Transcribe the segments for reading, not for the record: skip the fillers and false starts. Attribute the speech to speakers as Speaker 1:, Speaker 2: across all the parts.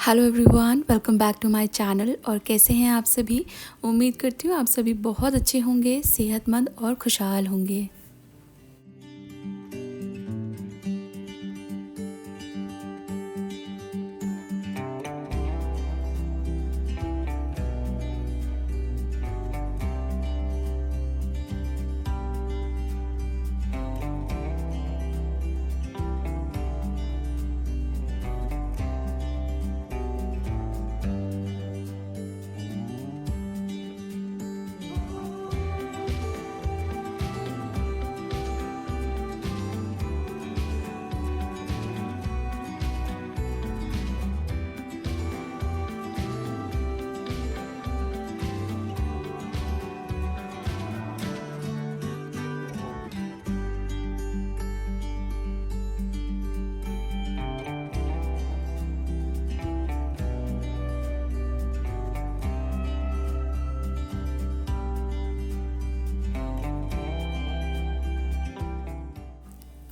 Speaker 1: Hello everyone, welcome back to my channel. और कैसे हैं आप सभी? उम्मीद करती हूँ आप सभी बहुत अच्छे होंगे, सेहतमंद और खुशहाल होंगे।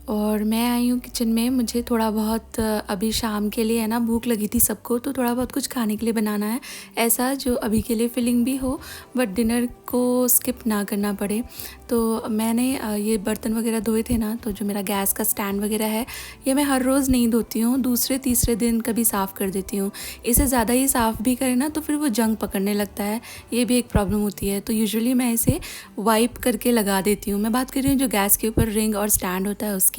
Speaker 1: और मैं आई हूँ किचन में। मुझे थोड़ा बहुत अभी शाम के लिए है ना, भूख लगी थी सबको, तो थोड़ा बहुत कुछ खाने के लिए बनाना है, ऐसा जो अभी के लिए फिलिंग भी हो बट डिनर को स्किप ना करना पड़े। तो मैंने ये बर्तन वगैरह धोए थे ना, तो जो मेरा गैस का स्टैंड वगैरह है ये मैं हर रोज़ नहीं धोती हूँ, दूसरे तीसरे दिन कभी साफ़ कर देती हूँ। इसे ज़्यादा ही साफ़ भी करें ना तो फिर वो जंग पकड़ने लगता है, ये भी एक प्रॉब्लम होती है। तो यूजुअली मैं इसे वाइप करके लगा देती हूँ। मैं बात कर रही हूँ जो गैस के ऊपर रिंग और स्टैंड होता है उसकी।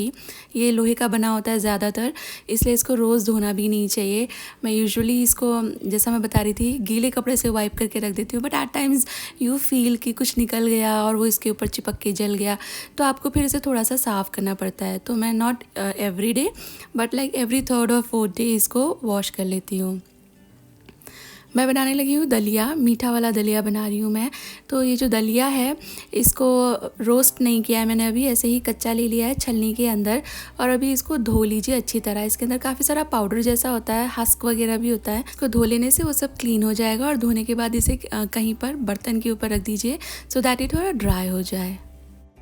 Speaker 1: ये लोहे का बना होता है ज़्यादातर, इसलिए इसको रोज़ धोना भी नहीं चाहिए। मैं यूजुअली इसको, जैसा मैं बता रही थी, गीले कपड़े से वाइप करके रख देती हूँ, but at times you feel कि कुछ निकल गया और वो इसके ऊपर चिपक के जल गया, तो आपको फिर इसे थोड़ा सा साफ़ करना पड़ता है। तो मैं not every day but like every third और फोर्थ डे इसको वॉश कर लेती हूँ। मैं बनाने लगी हूँ दलिया, मीठा वाला दलिया बना रही हूँ मैं। तो ये जो दलिया है इसको रोस्ट नहीं किया है मैंने, अभी ऐसे ही कच्चा ले लिया है छलनी के अंदर। और अभी इसको धो लीजिए अच्छी तरह। इसके अंदर काफ़ी सारा पाउडर जैसा होता है, हस्क वगैरह भी होता है। इसको धो लेने से वो सब क्लीन हो जाएगा। और धोने के बाद इसे कहीं पर बर्तन के ऊपर रख दीजिए सो दैट इट थोड़ा ड्राई हो जाए।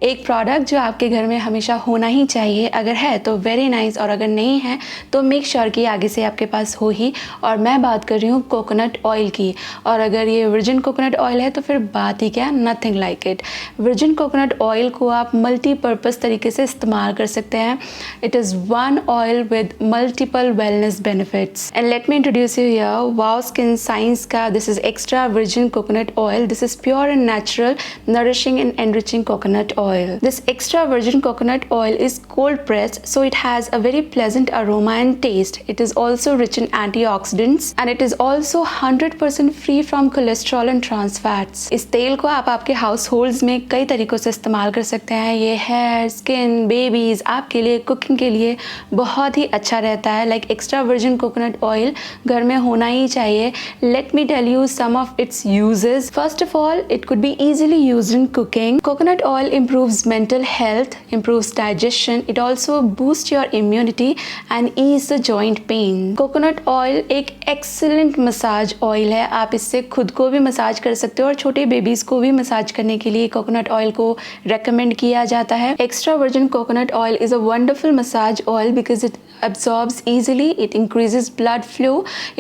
Speaker 1: एक प्रोडक्ट जो आपके घर में हमेशा होना ही चाहिए, अगर है तो वेरी नाइस, और अगर नहीं है तो मेक श्योर कि आगे से आपके पास हो ही। और मैं बात कर रही हूँ कोकोनट ऑयल की। और अगर ये वर्जिन कोकोनट ऑयल है तो फिर बात ही क्या, nothing like it. Virgin coconut oil को आप मल्टीपर्पज़ तरीके से इस्तेमाल कर सकते हैं। It is one oil with multiple wellness benefits. And let me introduce you here Wow Skin Science का this is extra virgin coconut oil. This is pure and natural, nourishing and enriching coconut oil. This extra virgin coconut oil is cold pressed, so it has a very pleasant aroma and taste. It is also rich in antioxidants and it is also 100% free from cholesterol and trans fats. इस तेल को आप आपके households में कई तरीकों से इस्तेमाल कर सकते हैं। ये हेयर, स्किन, बेबीज, आपके लिए, कुकिंग के लिए बहुत ही अच्छा रहता है। Like extra virgin coconut oil घर में होना ही चाहिए। Let me tell you some of its uses. First of all, it could be easily used in cooking. Coconut oil improves mental health, improves digestion. It also boosts your immunity and ease the joint pain. Coconut oil एक excellent massage oil है। आप इससे खुद को भी massage कर सकते हो और छोटे बेबीज को भी मसाज करने के लिए कोकोनट ऑयल को रेकमेंड किया जाता है। Extra virgin coconut oil is a wonderful massage oil because it absorbs easily, it increases blood flow,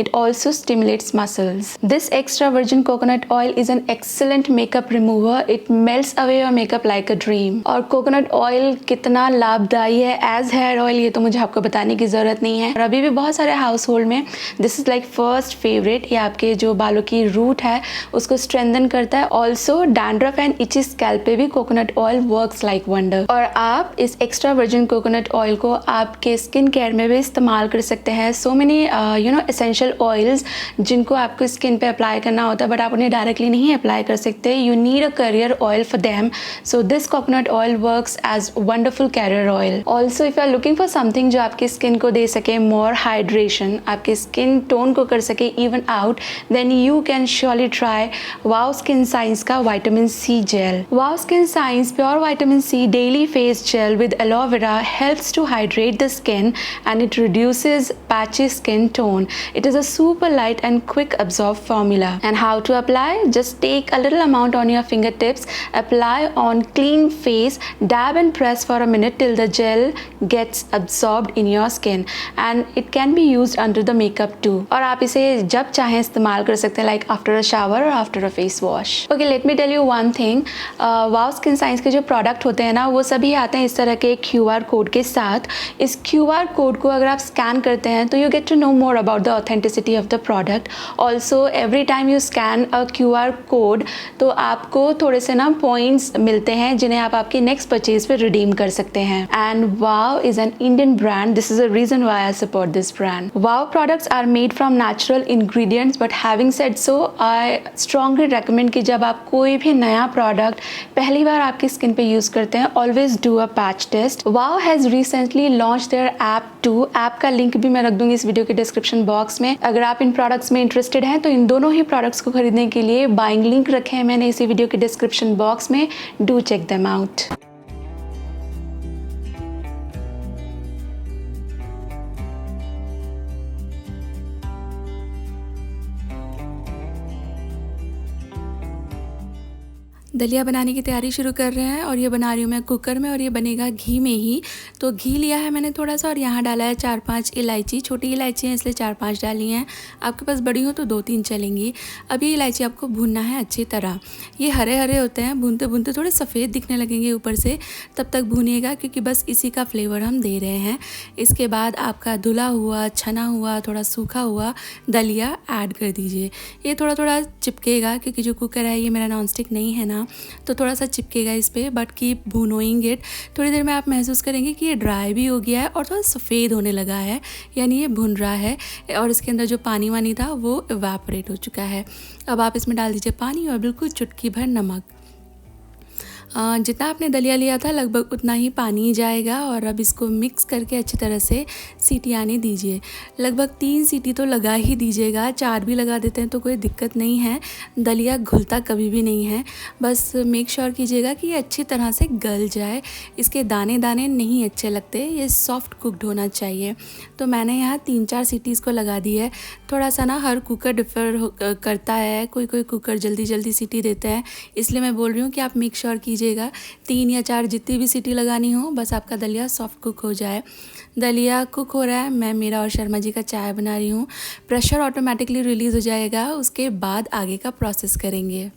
Speaker 1: it also stimulates muscles. This extra virgin coconut oil is an excellent makeup remover. It melts away your makeup like a dream. और coconut oil कितना लाभदायी है as hair oil ये तो मुझे आपको बताने की ज़रूरत नहीं है। और अभी भी बहुत सारे हाउस होल्ड में this is like first favourite. ये आपके जो बालों की रूट है उसको स्ट्रेंथन करता है। ऑल्सो डैंड्रफ एंड इची स्कैल्प पे भी coconut oil works like wonder. और आप इस एक्स्ट्रा वर्जिन कोकोनट ऑयल को आपके स्किन केयर में भी इस्तेमाल कर सकते हैं। सो मेनी एसेंशियल ऑयल्स जिनको आपको स्किन पे अप्लाई करना होता है बट आप उन्हें डायरेक्टली नहीं अप्लाई कर सकते। You need a carrier oil for them, so this coconut oil works as wonderful carrier oil. Also if you are looking for something जो आपकी स्किन को दे सके मोर हाइड्रेशन, आपके स्किन टोन को कर सके even out, then you can surely try Wow Skin Science का vitamin C gel. Wow Skin Science pure vitamin C daily face gel with aloe vera helps to hydrate the skin and it reduces patchy skin tone. It is a super light and quick absorb formula. And how to apply? Just take a little amount on your fingertips, apply on clean face, dab and press for a minute till the gel gets absorbed in your skin, and it can be used under the makeup too. और आप इसे जब चाहें इस्तेमाल कर सकते हैं, like after a shower or after a face wash. Okay, let me tell you one thing. Wow skin science के जो प्रोडक्ट होते हैं ना, वो सभी आते हैं इस तरह के QR कोड के साथ. इस QR कोड को अगर आप स्कैन करते हैं तो you get to know more about the authenticity of the product. Also every time you scan a QR code तो आपको थोड़े से ना पॉइंट्स मिलते हैं जिन्हें आप आपकी नेक्स्ट परचेज पे रिडीम कर सकते हैं. And Wow is an Indian brand. This is a reason why I support this brand. Wow products are made from natural ingredients, but having said so I strongly recommend कि जब आप कोई भी नया प्रोडक्ट पहली बार आपकी स्किन पे use करते हैं, always do a patch test. Wow has recently launch their app too. App का लिंक भी मैं रख दूंगी इस वीडियो के डिस्क्रिप्शन बॉक्स में. अगर आप इन प्रोडक्ट्स में इंटरेस्टेड हैं तो इन दोनों ही प्रोडक्ट्स को खरीदने के लिए बाइंग लिंक रखे हैं मैंने इसी वीडियो के डिस्क्रिप्शन बॉक्स में. Do check them out. दलिया बनाने की तैयारी शुरू कर रहे हैं और ये बना रही हूँ मैं कुकर में और ये बनेगा घी में ही. तो घी लिया है मैंने थोड़ा सा और यहाँ डाला है 4-5 इलायची. छोटी इलायची हैं इसलिए 4-5 डाली हैं. आपके पास बड़ी हो तो 2-3 चलेंगी. अब ये इलायची आपको भूनना है अच्छी तरह. ये हरे हरे होते हैं, भूनते भूनते थोड़े सफ़ेद दिखने लगेंगे ऊपर से, तब तक भूनिएगा क्योंकि बस इसी का फ्लेवर हम दे रहे हैं. इसके बाद आपका धुला हुआ, छना हुआ, थोड़ा सूखा हुआ दलिया ऐड कर दीजिए. ये थोड़ा थोड़ा चिपकेगा क्योंकि जो कुकर है ये मेरा नॉन स्टिक नहीं है ना, तो थोड़ा सा चिपकेगा इस पर. बट कीप भूनोइंग इट. थोड़ी देर में आप महसूस करेंगे कि ये ड्राई भी हो गया है और थोड़ा सफ़ेद होने लगा है, यानी ये भुन रहा है और इसके अंदर जो पानी वानी था वो इवेपोरेट हो चुका है. अब आप इसमें डाल दीजिए पानी और बिल्कुल चुटकी भर नमक. जितना आपने दलिया लिया था लगभग उतना ही पानी जाएगा. और अब इसको मिक्स करके अच्छी तरह से सीटी आने दीजिए. लगभग 3 सीटी तो लगा ही दीजिएगा. 4 भी लगा देते हैं तो कोई दिक्कत नहीं है. दलिया घुलता कभी भी नहीं है. बस मेक श्योर कीजिएगा कि ये अच्छी तरह से गल जाए. इसके दाने दाने नहीं अच्छे लगते, ये सॉफ्ट कुकड होना चाहिए. तो मैंने यहाँ 3-4 सीटीज़ को लगा दी है. थोड़ा सा ना हर कुकर डिफ़र करता है. कोई कुकर जल्दी जल्दी सीटी देता है, इसलिए मैं बोल रही हूँ कि आप मेक श्योर कीजिएगा 3 या 4 जितनी भी सीटी लगानी हो, बस आपका दलिया सॉफ्ट कुक हो जाए. दलिया कुक हो रहा है. मैं मेरा और शर्मा जी का चाय बना रही हूँ. प्रेशर ऑटोमेटिकली रिलीज़ हो जाएगा, उसके बाद आगे का प्रोसेस करेंगे.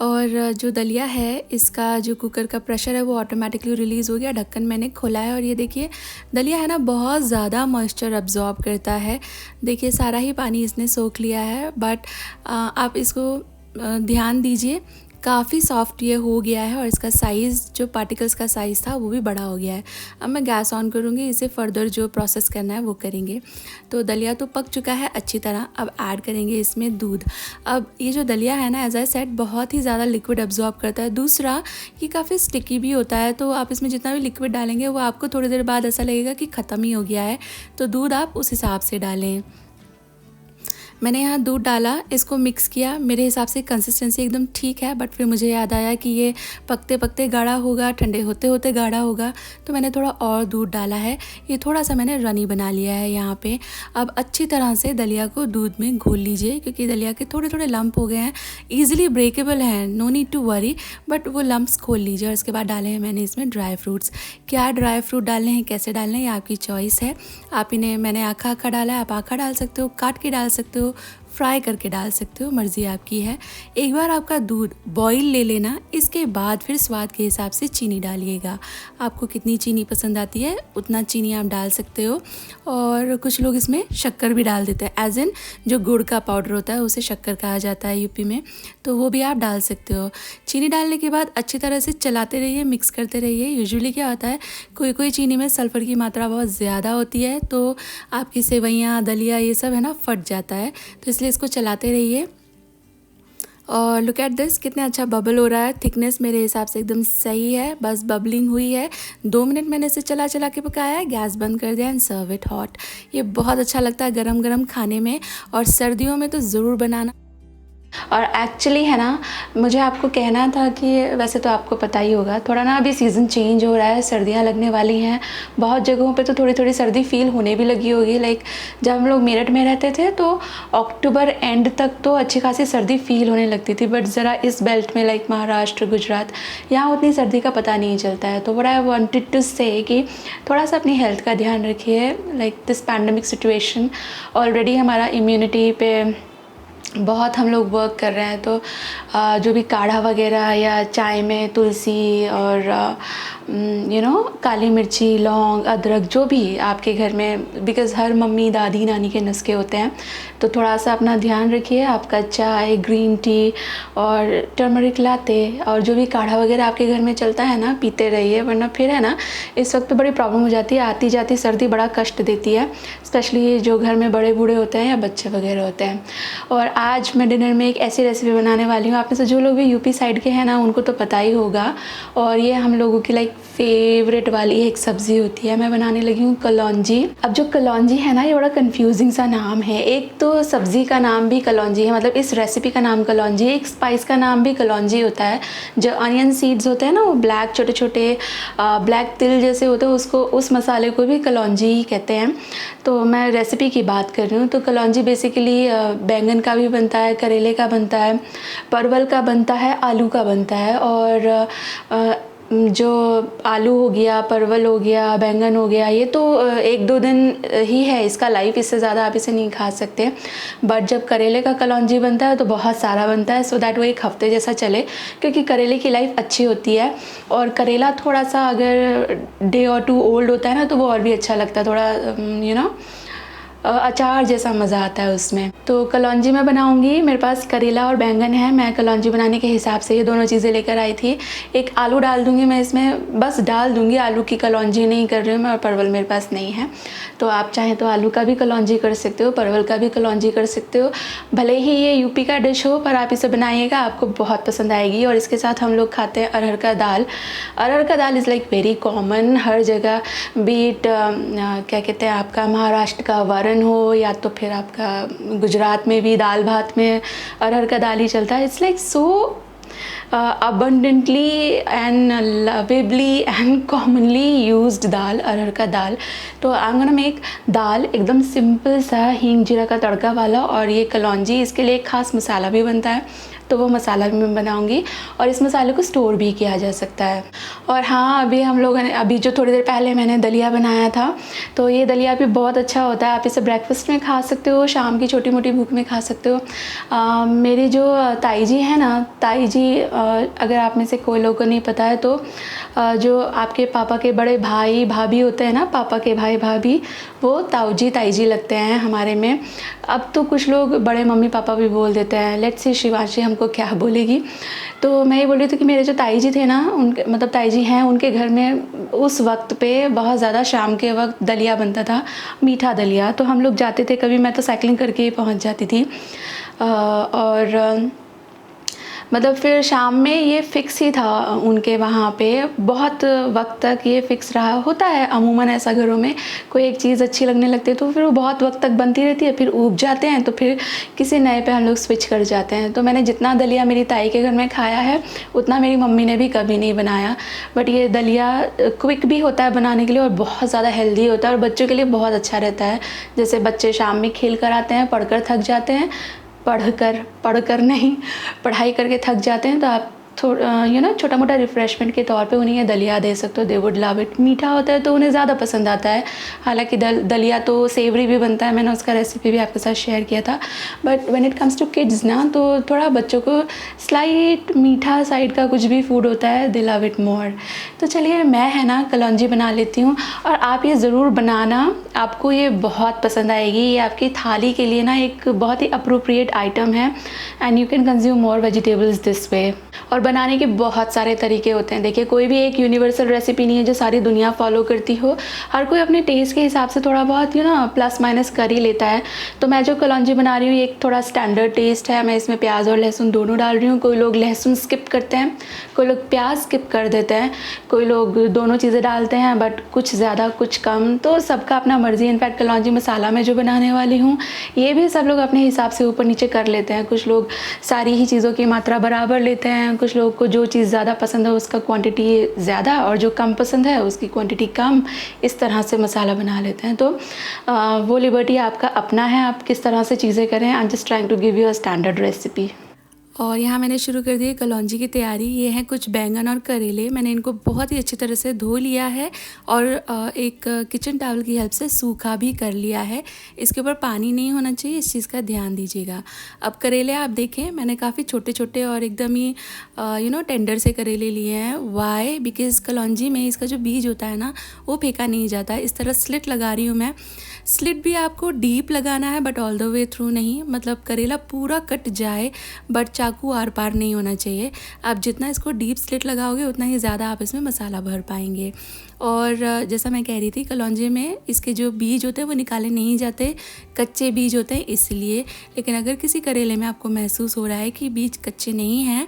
Speaker 1: और जो दलिया है इसका जो कुकर का प्रेशर है वो ऑटोमेटिकली रिलीज़ हो गया. ढक्कन मैंने खोला है और ये देखिए दलिया है ना बहुत ज़्यादा मॉइस्चर अब्जॉर्ब करता है. देखिए सारा ही पानी इसने सोख लिया है. बट आप इसको ध्यान दीजिए, काफ़ी सॉफ्ट ये हो गया है और इसका साइज़ जो पार्टिकल्स का साइज़ था वो भी बड़ा हो गया है. अब मैं गैस ऑन करूँगी, इसे फर्दर जो प्रोसेस करना है वो करेंगे. तो दलिया तो पक चुका है अच्छी तरह. अब ऐड करेंगे इसमें दूध. अब ये जो दलिया है ना, एज आई सेड, बहुत ही ज़्यादा लिक्विड अब्जॉर्ब करता है. दूसरा ये काफ़ी स्टिकी भी होता है, तो आप इसमें जितना भी लिक्विड डालेंगे वो आपको थोड़ी देर बाद ऐसा लगेगा कि ख़त्म ही हो गया है. तो दूध आप उस हिसाब से डालें. मैंने यहाँ दूध डाला, इसको मिक्स किया. मेरे हिसाब से कंसिस्टेंसी एकदम ठीक है, बट फिर मुझे याद आया कि ये पकते पकते गाढ़ा होगा, ठंडे होते होते गाढ़ा होगा, तो मैंने थोड़ा और दूध डाला है. ये थोड़ा सा मैंने रनी बना लिया है यहाँ पे. अब अच्छी तरह से दलिया को दूध में घोल लीजिए क्योंकि दलिया के थोड़े थोड़े लम्प हो गए हैं. ईजिली ब्रेकेबल हैं, no need to worry, but वो लम्प्स खोल लीजिए. और इसके बाद डाले हैं मैंने इसमें ड्राई फ्रूट्स. क्या ड्राई फ्रूट डालने हैं, कैसे डालने हैं, ये आपकी चॉइस है. आप इन्हें, मैंने आखा डाला है, आप आखा डाल सकते हो, काट के डाल सकते हो, फ्राई करके डाल सकते हो, मर्ज़ी आपकी है. एक बार आपका दूध बॉईल ले लेना, इसके बाद फिर स्वाद के हिसाब से चीनी डालिएगा. आपको कितनी चीनी पसंद आती है उतना चीनी आप डाल सकते हो. और कुछ लोग इसमें शक्कर भी डाल देते हैं, एज इन जो गुड़ का पाउडर होता है उसे शक्कर कहा जाता है यूपी में, तो वो भी आप डाल सकते हो. चीनी डालने के बाद अच्छी तरह से चलाते रहिए, मिक्स करते रहिए. यूजुअली क्या होता है, कोई चीनी में सल्फ़र की मात्रा बहुत ज़्यादा होती है तो आपकी सेवइयाँ, दलिया ये सब है ना फट जाता है, तो इसलिए इसको चलाते रहिए. और लुक एट दिस, कितना अच्छा बबल हो रहा है. थिकनेस मेरे हिसाब से एकदम सही है, बस बबलिंग हुई है. 2 मिनट मैंने इसे चला चला के पकाया है. गैस बंद कर दिया एंड सर्व इट हॉट. ये बहुत अच्छा लगता है गरम गरम खाने में, और सर्दियों में तो ज़रूर बनाना. और एक्चुअली है ना, मुझे आपको कहना था कि वैसे तो आपको पता ही होगा, थोड़ा ना अभी सीज़न चेंज हो रहा है, सर्दियाँ लगने वाली हैं। बहुत जगहों पे तो थोड़ी थोड़ी सर्दी फील होने भी लगी होगी। लाइक जब हम लोग मेरठ में रहते थे तो अक्टूबर एंड तक तो अच्छी खासी सर्दी फील होने लगती थी, बट ज़रा इस बेल्ट में लाइक महाराष्ट्र, गुजरात, यहाँ उतनी सर्दी का पता नहीं चलता है। तो व्हाट आई वांटेड टू से कि थोड़ा सा अपनी हेल्थ का ध्यान रखिए। Like this pandemic situation, already हमारा इम्यूनिटी पे बहुत हम लोग वर्क कर रहे हैं। तो जो भी काढ़ा वगैरह या चाय में तुलसी और काली मिर्ची, लौंग, अदरक, जो भी आपके घर में, बिकॉज़ हर मम्मी, दादी, नानी के नुस्खे होते हैं, तो थोड़ा सा अपना ध्यान रखिए। आपका चाय, ग्रीन टी और टर्मरिक लाते और जो भी काढ़ा वगैरह आपके घर में चलता है ना, पीते रहिए, वरना फिर है ना इस वक्त बड़ी प्रॉब्लम हो जाती है। आती जाती सर्दी बड़ा कष्ट देती है, स्पेशली जो घर में बड़े बूढ़े होते हैं या बच्चे वगैरह होते हैं। और आज मैं डिनर में एक ऐसी रेसिपी बनाने वाली हूँ, आप में से जो लोग भी यूपी साइड के हैं ना, उनको तो पता ही होगा। और ये हम लोगों की लाइक फेवरेट वाली एक सब्ज़ी होती है। मैं बनाने लगी हूँ कलौंजी। अब जो कलौंजी है ना, ये बड़ा कंफ्यूजिंग सा नाम है। एक तो सब्ज़ी का नाम भी कलौंजी है, मतलब इस रेसिपी का नाम कलौंजी है। एक स्पाइस का नाम भी कलौंजी होता है। जो अनियन सीड्स होते हैं ना, वो ब्लैक छोटे छोटे ब्लैक तिल जैसे होते हैं, उसको, उस मसाले को भी कलौंजी ही कहते हैं। तो मैं रेसिपी की बात कर रही हूँ। तो कलौंजी बेसिकली बैंगन का भी बनता है, करेले का बनता है, परवल का बनता है, आलू का बनता है। और जो आलू हो गया, परवल हो गया, बैंगन हो गया, ये तो 1-2 दिन ही है इसका लाइफ, इससे ज़्यादा आप इसे नहीं खा सकते। बट जब करेले का कलौंजी बनता है तो बहुत सारा बनता है, सो दैट वो 1 हफ्ते जैसा चले, क्योंकि करेले की लाइफ अच्छी होती है। और करेला थोड़ा सा अगर डे और 2 ओल्ड होता है ना, तो वो और भी अच्छा लगता है, थोड़ा अचार जैसा मज़ा आता है उसमें। तो कलौंजी मैं बनाऊंगी। मेरे पास करेला और बैंगन है। मैं कलौंजी बनाने के हिसाब से ये दोनों चीज़ें लेकर आई थी। एक आलू डाल दूंगी मैं इसमें, बस डाल दूंगी, आलू की कलौंजी नहीं कर रही हूँ मैं। और परवल मेरे पास नहीं है, तो आप चाहें तो आलू का भी कलौंजी कर सकते हो, परवल का भी कलौंजी कर सकते हो। भले ही ये यूपी का डिश हो, पर आप इसे बनाइएगा, आपको बहुत पसंद आएगी। और इसके साथ हम लोग खाते हैं अरहर का दाल। अरहर का दाल इज़ लाइक वेरी कॉमन हर जगह, बीट क्या कहते हैं आपका महाराष्ट्र का वरण हो, या तो फिर आपका गुजरात में भी दाल भात में अरहर का दाल ही चलता है। It's like so abundantly and lovably and commonly used दाल, अरहर का दाल। तो I'm gonna make दाल एकदम सिंपल सा हींग जीरा का तड़का वाला। और ये कलौंजी, इसके लिए एक ख़ास मसाला भी बनता है, तो वो मसाला भी मैं बनाऊंगी। और इस मसाले को स्टोर भी किया जा सकता है। और हाँ, अभी हम लोगों ने, अभी जो थोड़ी देर पहले मैंने दलिया बनाया था, तो ये दलिया भी बहुत अच्छा होता है। आप इसे ब्रेकफास्ट में खा सकते हो, शाम की छोटी मोटी भूख में खा सकते हो। मेरी जो ताई जी है ना, ताई जी, अगर आप में से कोई लोगों को नहीं पता है तो जो आपके पापा के बड़े भाई भाभी होते हैं ना, पापा के भाई भाभी, वो ताऊजी ताईजी लगते हैं हमारे में। अब तो कुछ लोग बड़े मम्मी पापा भी बोल देते हैं। लेट्स सी शिवांशी हमको क्या बोलेगी। तो मैं ये बोल रही थी कि मेरे जो ताई जी थे ना, उनके मतलब ताई जी हैं, उनके घर में उस वक्त पे बहुत ज़्यादा शाम के वक्त दलिया बनता था, मीठा दलिया। तो हम लोग जाते थे, कभी मैं तो साइकिलिंग करके ही पहुंच जाती थी। और मतलब फिर शाम में ये फ़िक्स ही था उनके वहाँ पे, बहुत वक्त तक ये फ़िक्स रहा। होता है अमूमन ऐसा घरों में, कोई एक चीज़ अच्छी लगने लगती है तो फिर वो बहुत वक्त तक बनती रहती है, फिर ऊब जाते हैं, तो फिर किसी नए पे हम लोग स्विच कर जाते हैं। तो मैंने जितना दलिया मेरी ताई के घर में खाया है, उतना मेरी मम्मी ने भी कभी नहीं बनाया। बट ये दलिया क्विक भी होता है बनाने के लिए और बहुत ज़्यादा हेल्दी होता है, और बच्चों के लिए बहुत अच्छा रहता है। जैसे बच्चे शाम में खेल कर आते हैं, पढ़कर थक जाते हैं, पढ़कर नहीं, पढ़ाई करके थक जाते हैं, तो आप छोटा मोटा रिफ़्रेशमेंट के तौर पे उन्हें ये दलिया दे सकते हो। They would love it. मीठा होता है तो उन्हें ज़्यादा पसंद आता है। हालांकि दलिया तो सेवरी भी बनता है, मैंने उसका रेसिपी भी आपके साथ शेयर किया था। But when it comes to kids ना, तो थोड़ा बच्चों को स्लाइट मीठा साइड का कुछ भी फूड होता है, दे लव इट मोर। तो चलिए, मैं है ना कलौंजी बना लेती हूँ, और आप ये ज़रूर बनाना, आपको ये बहुत पसंद आएगी। ये आपकी थाली के लिए ना एक बहुत ही अप्रोप्रिएट आइटम है, and you can consume more vegetables this way. और बनाने के बहुत सारे तरीके होते हैं। देखिए, कोई भी एक यूनिवर्सल रेसिपी नहीं है जो सारी दुनिया फॉलो करती हो। हर कोई अपने टेस्ट के हिसाब से थोड़ा बहुत प्लस माइनस कर ही लेता है। तो मैं जो कलौंजी बना रही हूँ, ये एक थोड़ा स्टैंडर्ड टेस्ट है। मैं इसमें प्याज और लहसुन दोनों डाल रही हूँ। कोई लोग लहसुन स्किप करते हैं, कोई लोग प्याज स्किप कर देते हैं, कोई लोग दोनों चीज़ें डालते हैं, बट कुछ ज़्यादा कुछ कम, तो सबका अपना मर्ज़ी। इनफैक्ट कलौंजी मसाला मैं जो बनाने वाली हूँ, ये भी सब लोग अपने हिसाब से ऊपर नीचे कर लेते हैं। कुछ लोग सारी ही चीज़ों की मात्रा बराबर लेते हैं, कुछ लोग को जो चीज़ ज़्यादा पसंद है उसका क्वांटिटी ज़्यादा, और जो कम पसंद है उसकी क्वांटिटी कम, इस तरह से मसाला बना लेते हैं। तो वो लिबर्टी आपका अपना है, आप किस तरह से चीज़ें करें। I am just trying to give you a standard recipe. और यहाँ मैंने शुरू कर दी है कलौंजी की तैयारी। ये हैं कुछ बैंगन और करेले। मैंने इनको बहुत ही अच्छी तरह से धो लिया है और एक किचन टॉवल की हेल्प से सूखा भी कर लिया है। इसके ऊपर पानी नहीं होना चाहिए, इस चीज़ का ध्यान दीजिएगा। अब करेले आप देखें, मैंने काफ़ी छोटे छोटे और एकदम ही टेंडर से करेले लिए हैं। वाई? बिकॉज़ कलौंजी में इसका जो बीज होता है ना, वो फेंका नहीं जाता। इस तरह स्लिट लगा रही हूँ मैं। स्लिट भी आपको डीप लगाना है, but all the way through नहीं, मतलब करेला पूरा कट जाए बट चाकू आर पार नहीं होना चाहिए। आप जितना इसको डीप स्लिट लगाओगे उतना ही ज़्यादा आप इसमें मसाला भर पाएंगे। और जैसा मैं कह रही थी, कलौंजी में इसके जो बीज होते हैं वो निकाले नहीं जाते, कच्चे बीज होते हैं इसलिए। लेकिन अगर किसी करेले में आपको महसूस हो रहा है कि बीज कच्चे नहीं हैं,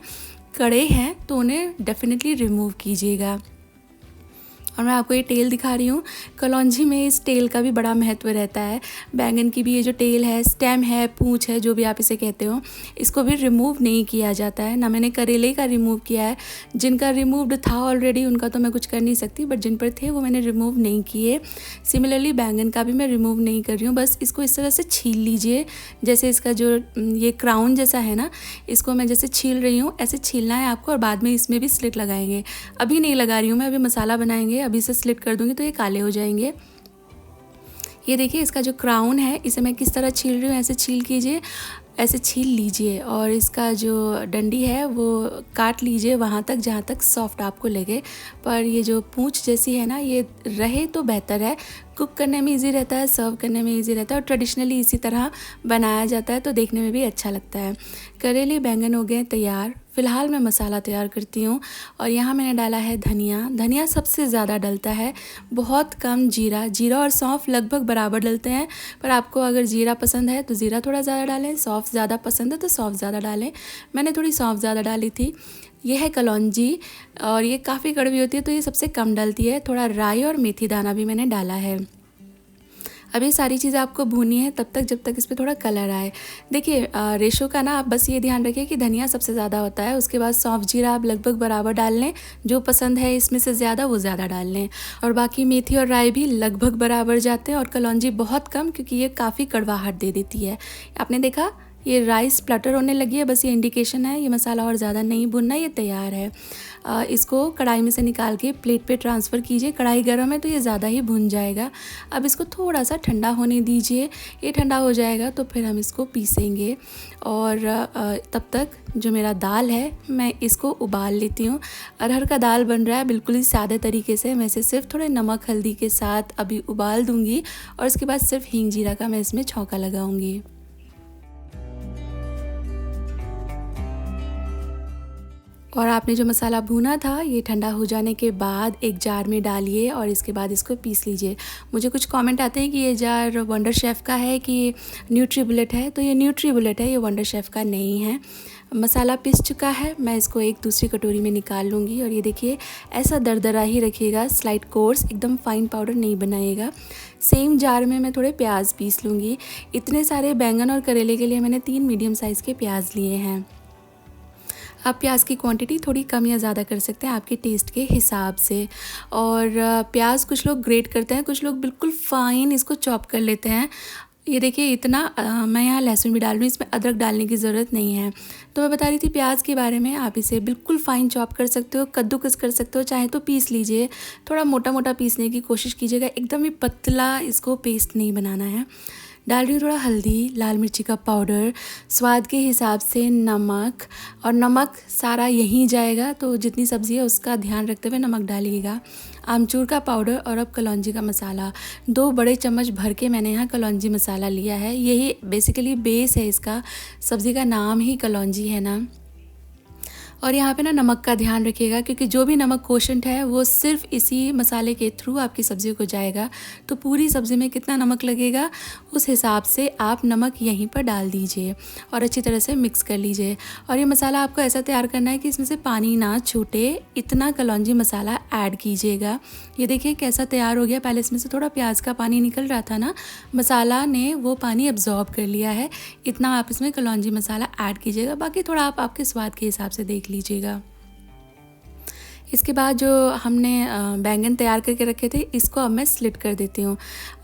Speaker 1: कड़े हैं, तो उन्हें डेफिनेटली रिमूव कीजिएगा। और मैं आपको ये टेल दिखा रही हूँ। कलौंजी में इस टेल का भी बड़ा महत्व रहता है। बैंगन की भी ये जो टेल है, स्टेम है, पूंछ है, जो भी आप इसे कहते हो, इसको भी रिमूव नहीं किया जाता है। ना मैंने करेले का रिमूव किया है। जिनका रिमूव्ड था ऑलरेडी उनका तो मैं कुछ कर नहीं सकती, बट जिन पर थे वो मैंने रिमूव नहीं किए। सिमिलरली बैंगन का भी मैं रिमूव नहीं कर रही हूँ। बस इसको इस तरह से छील लीजिए, जैसे इसका जो ये क्राउन जैसा है ना, इसको मैं जैसे छील रही हूँ, ऐसे छीलना है आपको। और बाद में इसमें भी स्लिट लगाएंगे। अभी नहीं लगा रही हूँ मैं, अभी मसाला बनाएंगे, अभी से स्लिट कर दूंगी तो ये काले हो जाएंगे। ये देखिए, इसका जो क्राउन है इसे मैं किस तरह छील रही हूँ, ऐसे छील कीजिए, ऐसे छील लीजिए। और इसका जो डंडी है वो काट लीजिए वहाँ तक जहाँ तक सॉफ्ट आपको लगे। पर ये जो पूंछ जैसी है ना, ये रहे तो बेहतर है। कुक करने में इजी रहता है, सर्व करने में इजी रहता है, और ट्रेडिशनली इसी तरह बनाया जाता है तो देखने में भी अच्छा लगता है। करेले बैंगन हो गए तैयार। फ़िलहाल मैं मसाला तैयार करती हूँ। और यहाँ मैंने डाला है धनिया। धनिया सबसे ज़्यादा डलता है, बहुत कम जीरा। जीरा और सौंफ लगभग बराबर डलते हैं, पर आपको अगर जीरा पसंद है तो जीरा थोड़ा ज़्यादा डालें, सौंफ ज़्यादा पसंद है तो सौंफ ज़्यादा डालें। मैंने थोड़ी सौंफ ज़्यादा डाली थी। ये है कलौंजी, और ये काफ़ी कड़वी होती है तो ये सबसे कम डलती है। थोड़ा राई और मेथी दाना भी मैंने डाला है। अब ये सारी चीज़ें आपको भूननी है तब तक जब तक इस पर थोड़ा कलर आए। देखिए, रेशो का ना आप बस ये ध्यान रखिए कि धनिया सबसे ज़्यादा होता है, उसके बाद सौंफ जीरा आप लगभग बराबर डाल लें। जो पसंद है इसमें से ज़्यादा वो ज़्यादा डाल लें, और बाकी मेथी और राई भी लगभग बराबर जाते हैं, और कलौंजी बहुत कम, क्योंकि ये काफ़ी कड़वाहट दे देती है। आपने देखा ये राइस स्प्लटर होने लगी है, बस ये इंडिकेशन है। ये मसाला और ज़्यादा नहीं भुनना, ये तैयार है। इसको कढ़ाई में से निकाल के प्लेट पे ट्रांसफ़र कीजिए। कढ़ाई गर्म है तो ये ज़्यादा ही भुन जाएगा। अब इसको थोड़ा सा ठंडा होने दीजिए। ये ठंडा हो जाएगा तो फिर हम इसको पीसेंगे। और तब तक जो मेरा दाल है मैं इसको उबाल लेती हूँ। अरहर का दाल बन रहा है बिल्कुल ही सादे तरीके से। मैं इसे सिर्फ थोड़े नमक हल्दी के साथ अभी उबाल दूँगी, और उसके बाद सिर्फ हींग जीरा का मैं इसमें छौंका लगाऊँगी। और आपने जो मसाला भूना था ये ठंडा हो जाने के बाद एक जार में डालिए, और इसके बाद इसको पीस लीजिए। मुझे कुछ कमेंट आते हैं कि ये जार वंडर शेफ़ का है कि न्यूट्री बुलेट है, तो ये न्यूट्री बुलेट है, ये वंडर शेफ़ का नहीं है। मसाला पिस चुका है, मैं इसको एक दूसरी कटोरी में निकाल लूँगी। और ये देखिए, ऐसा दरदरा ही रखिएगा, स्लाइट कोर्स, एकदम फाइन पाउडर नहीं बनाइएगा। सेम जार में मैं थोड़े प्याज पीस लूँगी। इतने सारे बैंगन और करेले के लिए मैंने 3 मीडियम साइज़ के प्याज लिए हैं। आप प्याज की क्वांटिटी थोड़ी कम या ज़्यादा कर सकते हैं आपके टेस्ट के हिसाब से। और प्याज कुछ लोग ग्रेट करते हैं, कुछ लोग बिल्कुल फ़ाइन इसको चॉप कर लेते हैं। ये देखिए इतना मैं यहाँ लहसुन भी डाल रही हूँ, इसमें अदरक डालने की ज़रूरत नहीं है। तो मैं बता रही थी प्याज के बारे में, आप इसे बिल्कुल फ़ाइन चॉप कर सकते हो, कद्दूकस कर सकते हो, चाहे तो पीस लीजिए। थोड़ा मोटा मोटा पीसने की कोशिश कीजिएगा, एकदम ही पतला इसको पेस्ट नहीं बनाना है। डाल रही हूँ थोड़ा हल्दी, लाल मिर्ची का पाउडर, स्वाद के हिसाब से नमक, और नमक सारा यहीं जाएगा तो जितनी सब्ज़ी है उसका ध्यान रखते हुए नमक डालिएगा। आमचूर का पाउडर, और अब कलौंजी का मसाला। 2 बड़े चम्मच भर के मैंने यहाँ कलौंजी मसाला लिया है। यही बेसिकली बेस है इसका, सब्ज़ी का नाम ही कलौंजी है ना। और यहाँ पे ना नमक का ध्यान रखिएगा, क्योंकि जो भी नमक कोशेंट है वो सिर्फ इसी मसाले के थ्रू आपकी सब्ज़ी को जाएगा। तो पूरी सब्ज़ी में कितना नमक लगेगा उस हिसाब से आप नमक यहीं पर डाल दीजिए और अच्छी तरह से मिक्स कर लीजिए। और ये मसाला आपको ऐसा तैयार करना है कि इसमें से पानी ना छूटे, इतना कलौंजी मसाला ऐड कीजिएगा। ये देखिए कैसा तैयार हो गया। पहले इसमें से थोड़ा प्याज का पानी निकल रहा था ना, मसाला ने वो पानी अब्जॉर्ब कर लिया है। इतना आप इसमें कलौंजी मसाला ऐड कीजिएगा, बाकी थोड़ा आप आपके स्वाद के हिसाब से देख लीजिएगा। इसके बाद जो हमने बैंगन तैयार करके रखे थे, इसको अब मैं स्लिट कर देती हूँ।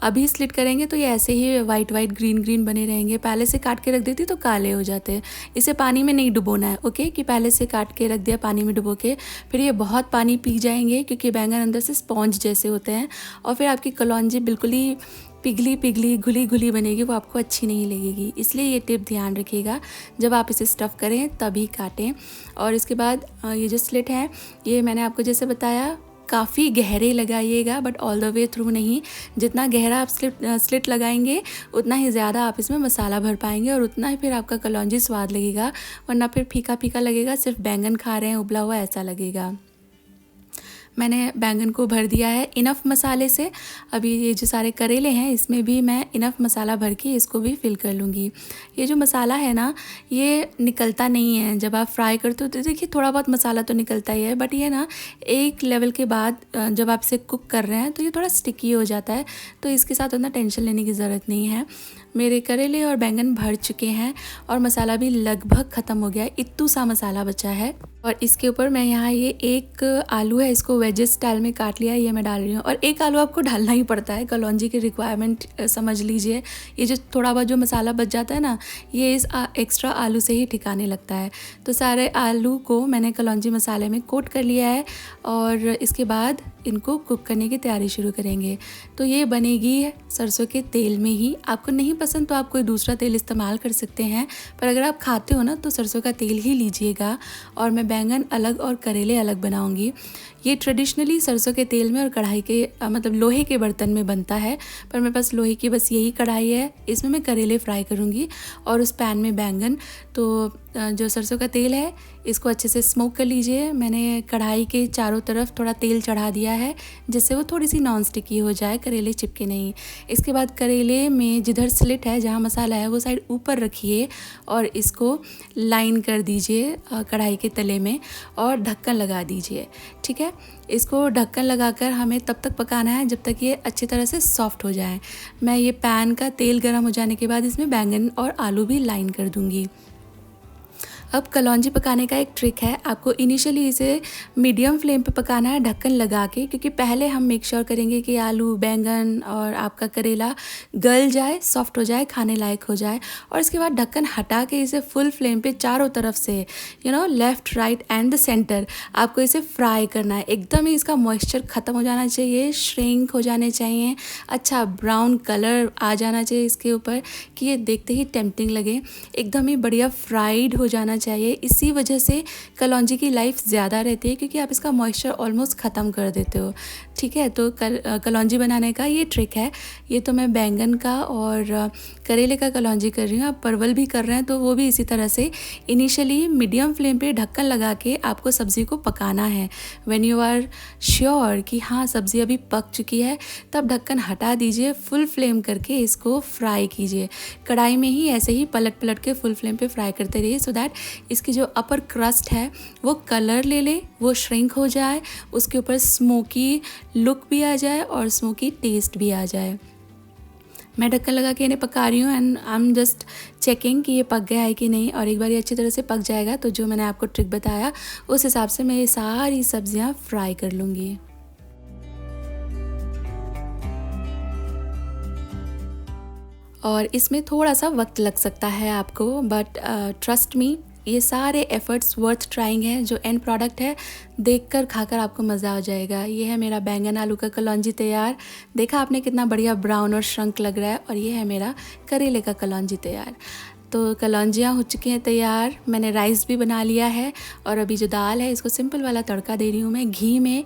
Speaker 1: अभी स्लिट करेंगे तो ये ऐसे ही वाइट वाइट ग्रीन ग्रीन बने रहेंगे। पहले से काट के रख देती तो काले हो जाते। इसे पानी में नहीं डुबोना है, ओके, कि पहले से काट के रख दिया पानी में डुबो के, फिर ये बहुत पानी पी जाएंगे, क्योंकि बैंगन अंदर से स्पॉन्ज जैसे होते हैं और फिर आपकी कलौंजी बिल्कुल ही पिघली पिघली घुली घुली बनेगी, वो आपको अच्छी नहीं लगेगी। इसलिए ये टिप ध्यान रखिएगा, जब आप इसे स्टफ़ करें तभी काटें। और इसके बाद ये जो स्लिट है, ये मैंने आपको जैसे बताया काफ़ी गहरे लगाइएगा, but all the way through नहीं। जितना गहरा आप स्लिट लगाएंगे उतना ही ज़्यादा आप इसमें मसाला भर पाएंगे और उतना ही फिर आपका कलौंजी स्वाद लगेगा, वरना फिर फीका फीका लगेगा, सिर्फ बैंगन खा रहे हैं उबला हुआ, ऐसा लगेगा। मैंने बैंगन को भर दिया है इनफ मसाले से। अभी ये जो सारे करेले हैं इसमें भी मैं इनफ मसाला भर के इसको भी फिल कर लूँगी। ये जो मसाला है ना, ये निकलता नहीं है जब आप फ्राई करते हो, तो देखिए थोड़ा बहुत मसाला तो निकलता ही है, बट ये ना एक लेवल के बाद जब आप इसे कुक कर रहे हैं तो ये थोड़ा स्टिकी हो जाता है। तो इसके साथ उतना टेंशन लेने की ज़रूरत नहीं है। मेरे करेले और बैंगन भर चुके हैं और मसाला भी लगभग ख़त्म हो गया है, इत्तू सा मसाला बचा है। और इसके ऊपर मैं यहाँ ये एक आलू है, इसको वेजेस स्टाइल में काट लिया है, ये मैं डाल रही हूँ। और एक आलू आपको डालना ही पड़ता है, कलौंजी की रिक्वायरमेंट समझ लीजिए। ये जो थोड़ा बहुत जो मसाला बच जाता है ना, ये इस एक्स्ट्रा आलू से ही ठिकाने लगता है। तो सारे आलू को मैंने कलौंजी मसाले में कोट कर लिया है और इसके बाद इनको कुक करने की तैयारी शुरू करेंगे। तो ये बनेगी सरसों के तेल में ही। आपको नहीं पसंद तो आप कोई दूसरा तेल इस्तेमाल कर सकते हैं, पर अगर आप खाते हो ना तो सरसों का तेल ही लीजिएगा। और मैं बैंगन अलग और करेले अलग बनाऊंगी। ये ट्रेडिशनली सरसों के तेल में और कढ़ाई के मतलब लोहे के बर्तन में बनता है, पर मेरे पास लोहे की बस यही कढ़ाई है। इसमें मैं करेले फ्राई करूँगी और उस पैन में बैंगन। तो जो सरसों का तेल है इसको अच्छे से स्मोक कर लीजिए। मैंने कढ़ाई के चारों तरफ थोड़ा तेल चढ़ा दिया है, जिससे वो थोड़ी सी नॉन स्टिकी हो जाए, करेले चिपके नहीं। इसके बाद करेले में जिधर स्लिट है, जहाँ मसाला है, वो साइड ऊपर रखिए और इसको लाइन कर दीजिए कढ़ाई के तले में और ढक्कन लगा दीजिए। ठीक है, इसको ढक्कन लगाकर हमें तब तक पकाना है जब तक ये अच्छी तरह से सॉफ्ट हो जाए। मैं ये पैन का तेल गर्म हो जाने के बाद इसमें बैंगन और आलू भी लाइन कर दूँगी। अब कलौंजी पकाने का एक ट्रिक है, आपको इनिशियली इसे मीडियम फ्लेम पे पकाना है ढक्कन लगा के, क्योंकि पहले हम मेक श्योर करेंगे कि आलू, बैंगन और आपका करेला गल जाए, सॉफ्ट हो जाए, खाने लायक हो जाए। और इसके बाद ढक्कन हटा के इसे फुल फ्लेम पे चारों तरफ से left, right and the centre आपको इसे फ्राई करना है। एकदम ही इसका मॉइस्चर ख़त्म हो जाना चाहिए, श्रिंक हो जाने चाहिए, अच्छा ब्राउन कलर आ जाना चाहिए इसके ऊपर कि ये देखते ही टेम्पटिंग लगे। एकदम ही बढ़िया फ्राइड हो जाना चाहिए। इसी वजह से कलौंजी की लाइफ ज़्यादा रहती है, क्योंकि आप इसका मॉइस्चर ऑलमोस्ट ख़त्म कर देते हो। ठीक है, तो कलौंजी बनाने का ये ट्रिक है। ये तो मैं बैंगन का और करेले का कलौंजी कर रही हूँ। आप परवल भी कर रहे हैं तो वो भी इसी तरह से इनिशियली मीडियम फ्लेम पे ढक्कन लगा के आपको सब्ज़ी को पकाना है। व्हेन यू आर श्योर कि हाँ सब्ज़ी अभी पक चुकी है, तब ढक्कन हटा दीजिए, फुल फ्लेम करके इसको फ्राई कीजिए। कढ़ाई में ही ऐसे ही पलट पलट के फुल फ्लेम पे फ्राई करते रहिए, सो दैट इसकी जो अपर क्रस्ट है वो कलर ले ले, वो श्रिंक हो जाए, उसके ऊपर स्मोकी लुक भी आ जाए और स्मोकी टेस्ट भी आ जाए। मैं ढक्कन लगा के इन्हें पका रही हूँ and I am just checking कि ये पक गया है कि नहीं। और एक बार ये अच्छी तरह से पक जाएगा तो जो मैंने आपको ट्रिक बताया उस हिसाब से मैं ये सारी सब्जियाँ फ्राई कर लूँगी। और इसमें थोड़ा सा वक्त लग सकता है आपको, बट ट्रस्ट मी, ये सारे एफ़र्ट्स वर्थ ट्राइंग हैं। जो एंड प्रोडक्ट है देखकर खाकर आपको मज़ा आ जाएगा। ये है मेरा बैंगन आलू का कलौंजी तैयार। देखा आपने कितना बढ़िया ब्राउन और श्रंक लग रहा है। और ये है मेरा करेले का कलौंजी तैयार। तो कलौंजियाँ हो चुकी हैं तैयार। मैंने राइस भी बना लिया है और अभी जो दाल है इसको सिंपल वाला तड़का दे रही हूँ मैं। घी में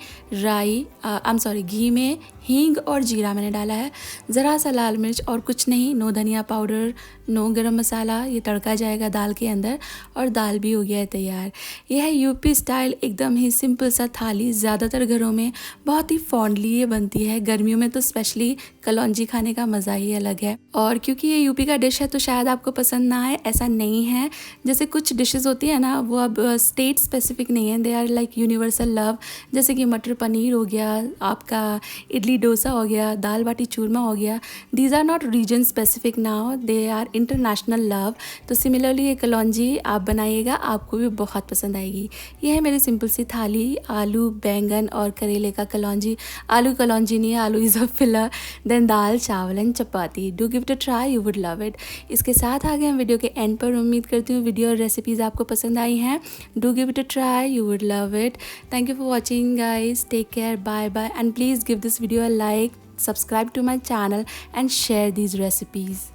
Speaker 1: घी में हींग और जीरा मैंने डाला है, ज़रा सा लाल मिर्च और कुछ नहीं, नो धनिया पाउडर, नो गरम मसाला। ये तड़का जाएगा दाल के अंदर और दाल भी हो गया है तैयार। यह है यूपी स्टाइल एकदम ही सिंपल सा थाली। ज़्यादातर घरों में बहुत ही फॉन्डली ये बनती है, गर्मियों में तो स्पेशली कलौंजी खाने का मज़ा ही अलग है। और क्योंकि ये यूपी का डिश है तो शायद आपको पसंद ना आए, ऐसा नहीं है। जैसे कुछ डिशेस होती है ना, वो अब स्टेट स्पेसिफिक नहीं है, they are like universal love. जैसे कि मटर पनीर हो गया, आपका इडली डोसा हो गया, दाल बाटी चूरमा हो गया। These are not region specific now, they are international love. तो सिमिलरली ये कलौंजी आप बनाइएगा, आपको भी बहुत पसंद आएगी। ये है मेरी सिंपल सी थाली, आलू बैंगन और करेले का कलौंजी। आलू कलौंजी नहीं है, आलू इज़ अ फिलर। देन दाल चावल and chapati. Do give it a try, you would love it. इसके साथ आ गए हम वीडियो के एंड पर। उम्मीद करती हूँ वीडियो और रेसिपीज़ आपको पसंद आई हैं। Do give it a try, you would love it. Thank you for watching guys. Take care. Bye bye. And please give this video a like, subscribe to my channel and share these recipes.